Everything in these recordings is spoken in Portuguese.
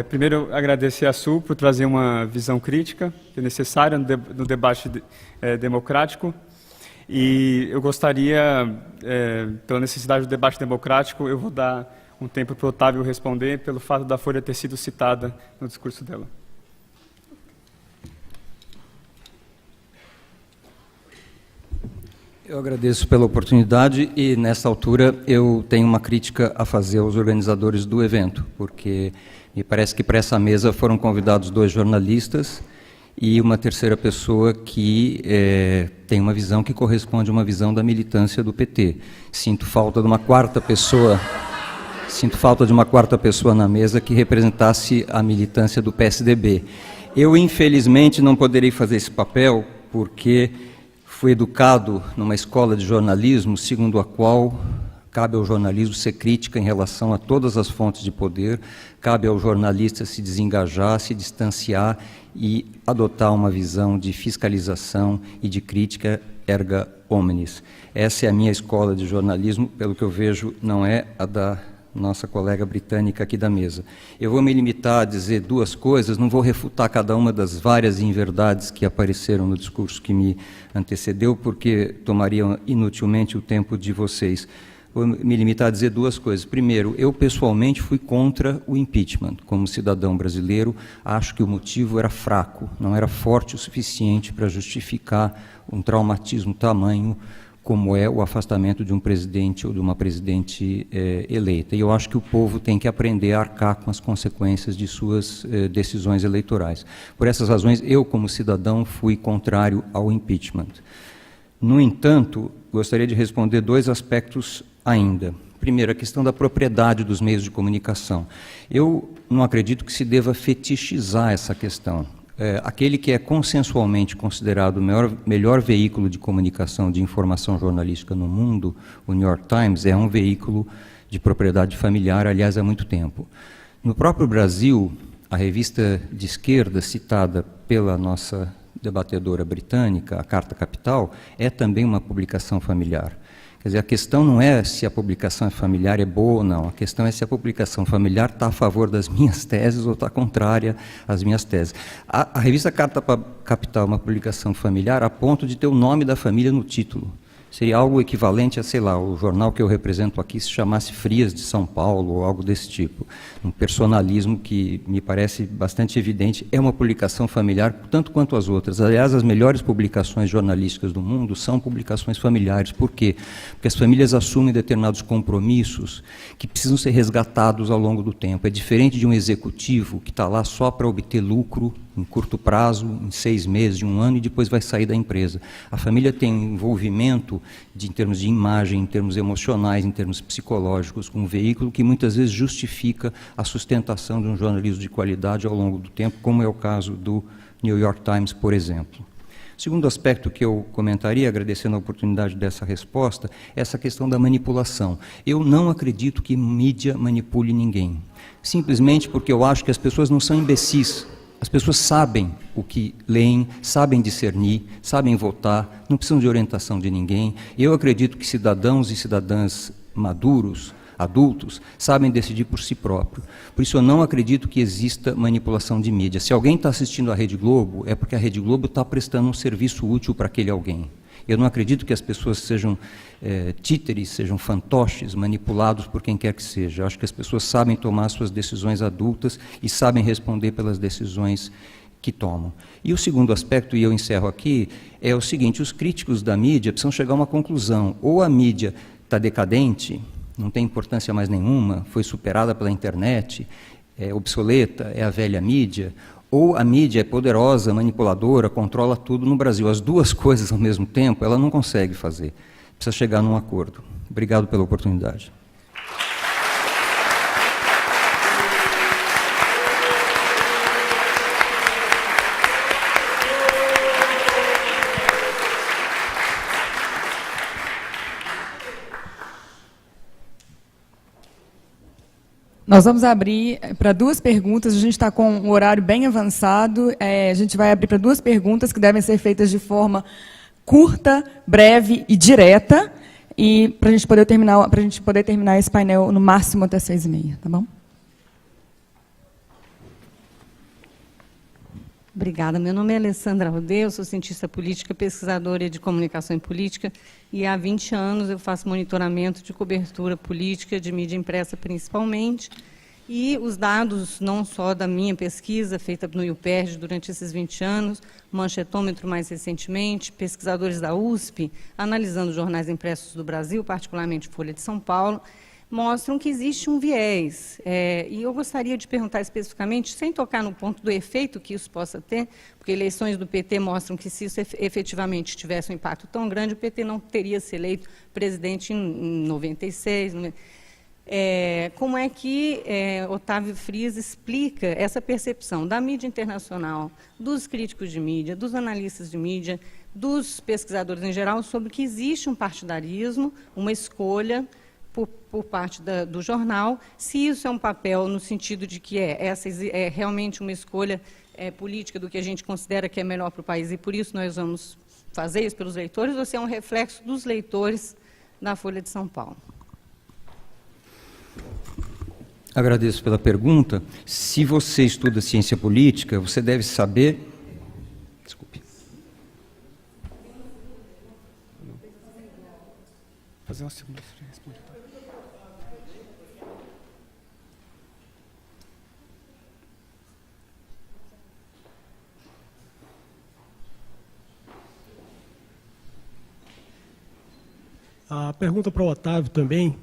Primeiro, agradecer a Sul por trazer uma visão crítica, que é necessária no debate democrático. E eu gostaria, pela necessidade do debate democrático, eu vou dar um tempo para o Otávio responder, pelo fato da Folha ter sido citada no discurso dela. Eu agradeço pela oportunidade e, nesta altura, eu tenho uma crítica a fazer aos organizadores do evento, porque me parece que para essa mesa foram convidados 2 jornalistas e uma terceira pessoa que tem uma visão que corresponde a uma visão da militância do PT. Sinto falta de uma quarta pessoa na mesa que representasse a militância do PSDB. Eu, infelizmente, não poderei fazer esse papel porque fui educado numa escola de jornalismo, segundo a qual cabe ao jornalismo ser crítica em relação a todas as fontes de poder, cabe ao jornalista se desengajar, se distanciar e adotar uma visão de fiscalização e de crítica erga omnes. Essa é a minha escola de jornalismo, pelo que eu vejo, não é a da nossa colega britânica aqui da mesa. Eu vou me limitar a dizer 2 coisas, não vou refutar cada uma das várias inverdades que apareceram no discurso que me antecedeu, porque tomaria inutilmente o tempo de vocês. Vou me limitar a dizer 2 coisas. Primeiro, eu pessoalmente fui contra o impeachment. Como cidadão brasileiro, acho que o motivo era fraco, não era forte o suficiente para justificar um traumatismo tamanho como é o afastamento de um presidente ou de uma presidente eleita. E eu acho que o povo tem que aprender a arcar com as consequências de suas decisões eleitorais. Por essas razões, eu, como cidadão, fui contrário ao impeachment. No entanto, gostaria de responder 2 aspectos ainda. Primeiro, a questão da propriedade dos meios de comunicação. Eu não acredito que se deva fetichizar essa questão. Aquele que é consensualmente considerado o melhor veículo de comunicação de informação jornalística no mundo, o New York Times, é um veículo de propriedade familiar, aliás, há muito tempo. No próprio Brasil, a revista de esquerda citada pela nossa debatedora britânica, a Carta Capital, é também uma publicação familiar. Quer dizer, a questão não é se a publicação familiar é boa ou não, a questão é se a publicação familiar está a favor das minhas teses ou está contrária às minhas teses. A revista Carta Capital é uma publicação familiar a ponto de ter o nome da família no título. Seria algo equivalente a, sei lá, o jornal que eu represento aqui se chamasse Frias de São Paulo ou algo desse tipo. Um personalismo que me parece bastante evidente. É uma publicação familiar, tanto quanto as outras. Aliás, as melhores publicações jornalísticas do mundo são publicações familiares. Por quê? Porque as famílias assumem determinados compromissos que precisam ser resgatados ao longo do tempo. É diferente de um executivo que está lá só para obter lucro em curto prazo, em 6 meses, de 1 ano, e depois vai sair da empresa. A família tem um envolvimento em termos de imagem, em termos emocionais, em termos psicológicos, com um veículo que muitas vezes justifica a sustentação de um jornalismo de qualidade ao longo do tempo, como é o caso do New York Times, por exemplo. O segundo aspecto que eu comentaria, agradecendo a oportunidade dessa resposta, é essa questão da manipulação. Eu não acredito que mídia manipule ninguém, simplesmente porque eu acho que as pessoas não são imbecis. As pessoas sabem o que leem, sabem discernir, sabem votar, não precisam de orientação de ninguém. Eu acredito que cidadãos e cidadãs maduros, adultos, sabem decidir por si próprios. Por isso eu não acredito que exista manipulação de mídia. Se alguém está assistindo à Rede Globo, é porque a Rede Globo está prestando um serviço útil para aquele alguém. Eu não acredito que as pessoas sejam títeres, sejam fantoches, manipulados por quem quer que seja. Eu acho que as pessoas sabem tomar suas decisões adultas e sabem responder pelas decisões que tomam. E o segundo aspecto, e eu encerro aqui, é o seguinte: os críticos da mídia precisam chegar a uma conclusão. Ou a mídia está decadente, não tem importância mais nenhuma, foi superada pela internet, é obsoleta, é a velha mídia, ou a mídia é poderosa, manipuladora, controla tudo no Brasil. As 2 coisas ao mesmo tempo, ela não consegue fazer. Precisa chegar num acordo. Obrigado pela oportunidade. Nós vamos abrir para 2 perguntas, a gente está com um horário bem avançado, a gente vai abrir para 2 perguntas que devem ser feitas de forma curta, breve e direta, e para a gente poder terminar esse painel no máximo até 6h30, tá bom? Obrigada. Meu nome é Alessandra Rodeu, sou cientista política, pesquisadora de comunicação e política, e há 20 anos eu faço monitoramento de cobertura política, de mídia impressa principalmente, e os dados, não só da minha pesquisa, feita no IUPERJ durante esses 20 anos, Manchetômetro mais recentemente, pesquisadores da USP, analisando jornais impressos do Brasil, particularmente Folha de São Paulo, mostram que existe um viés. E eu gostaria de perguntar especificamente, sem tocar no ponto do efeito que isso possa ter, porque eleições do PT mostram que, se isso efetivamente tivesse um impacto tão grande, o PT não teria se eleito presidente em 96. Como é que Otávio Frias explica essa percepção da mídia internacional, dos críticos de mídia, dos analistas de mídia, dos pesquisadores em geral, sobre que existe um partidarismo, uma escolha por parte do jornal, se isso é um papel no sentido de que é realmente uma escolha política do que a gente considera que é melhor para o país, e por isso nós vamos fazer isso pelos leitores, ou se é um reflexo dos leitores da Folha de São Paulo. Agradeço pela pergunta. Se você estuda ciência política, você deve saber... Desculpe. Fazer uma segunda resposta. A pergunta para o Otávio também,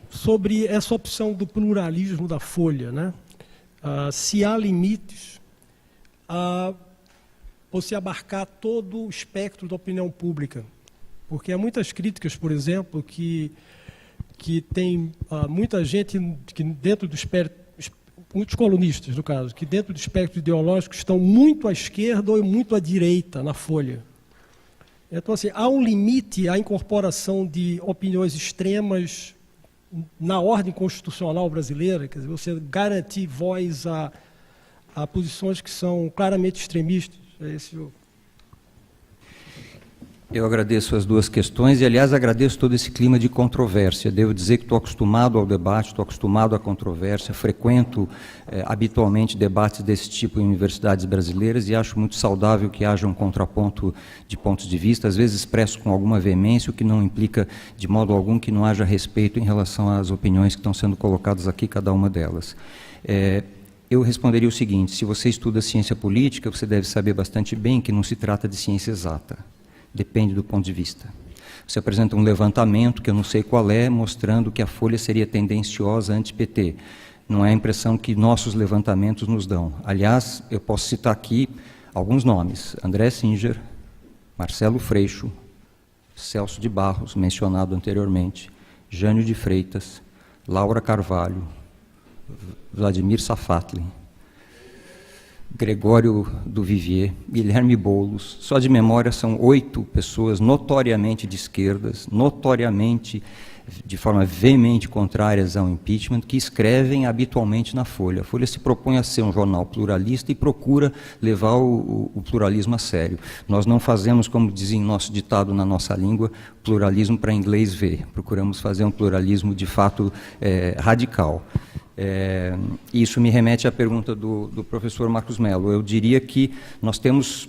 sobre essa opção do pluralismo da Folha, né? Se há limites a você abarcar todo o espectro da opinião pública. Porque há muitas críticas, por exemplo, que tem muita gente que dentro do espectro, muitos colunistas, no caso, que dentro do espectro ideológico estão muito à esquerda ou muito à direita na Folha. Então, assim, há um limite à incorporação de opiniões extremas na ordem constitucional brasileira, quer dizer, você garantir voz a posições que são claramente extremistas. Eu agradeço as duas questões e, aliás, agradeço todo esse clima de controvérsia. Devo dizer que estou acostumado ao debate, estou acostumado à controvérsia, frequento habitualmente debates desse tipo em universidades brasileiras e acho muito saudável que haja um contraponto de pontos de vista, às vezes expresso com alguma veemência, o que não implica de modo algum que não haja respeito em relação às opiniões que estão sendo colocadas aqui, cada uma delas. Eu responderia o seguinte: se você estuda ciência política, você deve saber bastante bem que não se trata de ciência exata. Depende do ponto de vista. Você apresenta um levantamento, que eu não sei qual é, mostrando que a Folha seria tendenciosa anti-PT. Não é a impressão que nossos levantamentos nos dão. Aliás, eu posso citar aqui alguns nomes: André Singer, Marcelo Freixo, Celso de Barros, mencionado anteriormente, Jânio de Freitas, Laura Carvalho, Vladimir Safatli, Gregório do Vivier, Guilherme Boulos. Só de memória são 8 pessoas notoriamente de esquerdas, notoriamente, de forma veemente contrárias ao impeachment, que escrevem habitualmente na Folha. A Folha se propõe a ser um jornal pluralista e procura levar o pluralismo a sério. Nós não fazemos, como dizem nosso ditado na nossa língua, pluralismo para inglês ver. Procuramos fazer um pluralismo de fato radical. Isso me remete à pergunta do professor Marcos Mello. Eu diria que nós temos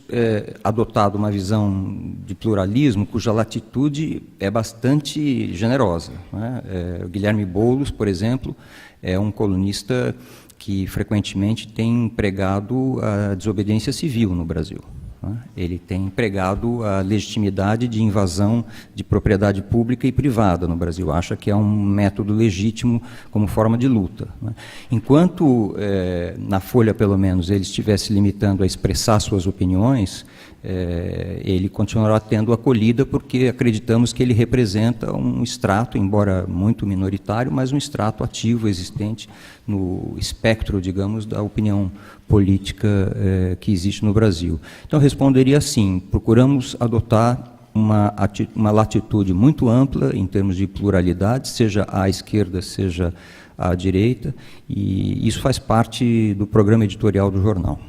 adotado uma visão de pluralismo cuja latitude é bastante generosa, né? O Guilherme Boulos, por exemplo, é um colunista que frequentemente tem pregado a desobediência civil no Brasil. Ele tem pregado a legitimidade de invasão de propriedade pública e privada no Brasil. Acha que é um método legítimo como forma de luta. Enquanto, na Folha, pelo menos, ele estivesse limitando a expressar suas opiniões, ele continuará tendo acolhida, porque acreditamos que ele representa um extrato, embora muito minoritário, mas um extrato ativo, existente no espectro, digamos, da opinião política que existe no Brasil. Então, eu responderia assim: procuramos adotar uma latitude muito ampla em termos de pluralidade, seja à esquerda, seja à direita, e isso faz parte do programa editorial do jornal.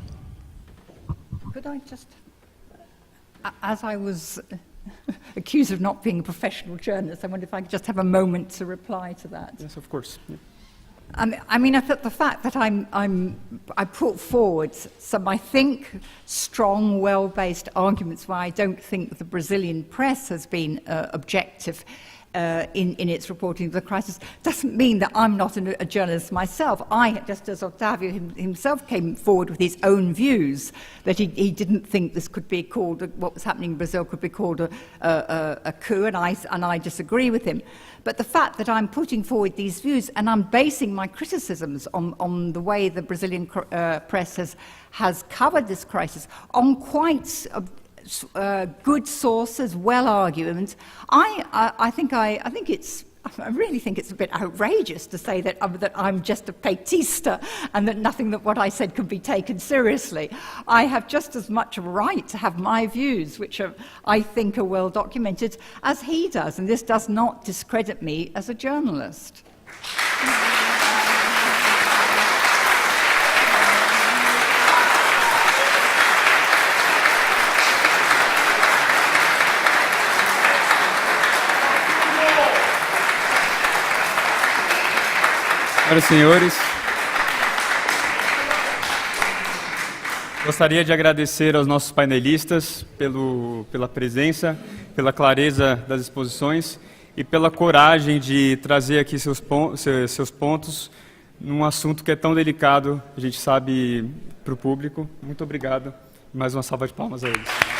Could I just, as I was accused of not being a professional journalist, I wonder if I could just have a moment to reply to that. Yes, of course. Yeah. I mean, I thought the fact that I put forward some, I think, strong, well-based arguments why I don't think the Brazilian press has been objective in its reporting of the crisis, doesn't mean that I'm not a journalist myself. Just as Otávio himself came forward with his own views, that he didn't think this could be called, what was happening in Brazil could be called a coup, and I disagree with him. But the fact that I'm putting forward these views and I'm basing my criticisms on the way the Brazilian press has covered this crisis on quite good sources, well arguments. I really think it's a bit outrageous to say that I'm just a petista and that nothing that what I said could be taken seriously. I have just as much a right to have my views, which I think are well documented, as he does, and this does not discredit me as a journalist. Senhoras e senhores, gostaria de agradecer aos nossos painelistas pela presença, pela clareza das exposições e pela coragem de trazer aqui seus pontos num assunto que é tão delicado, a gente sabe, para o público. Muito obrigado. Mais uma salva de palmas a eles.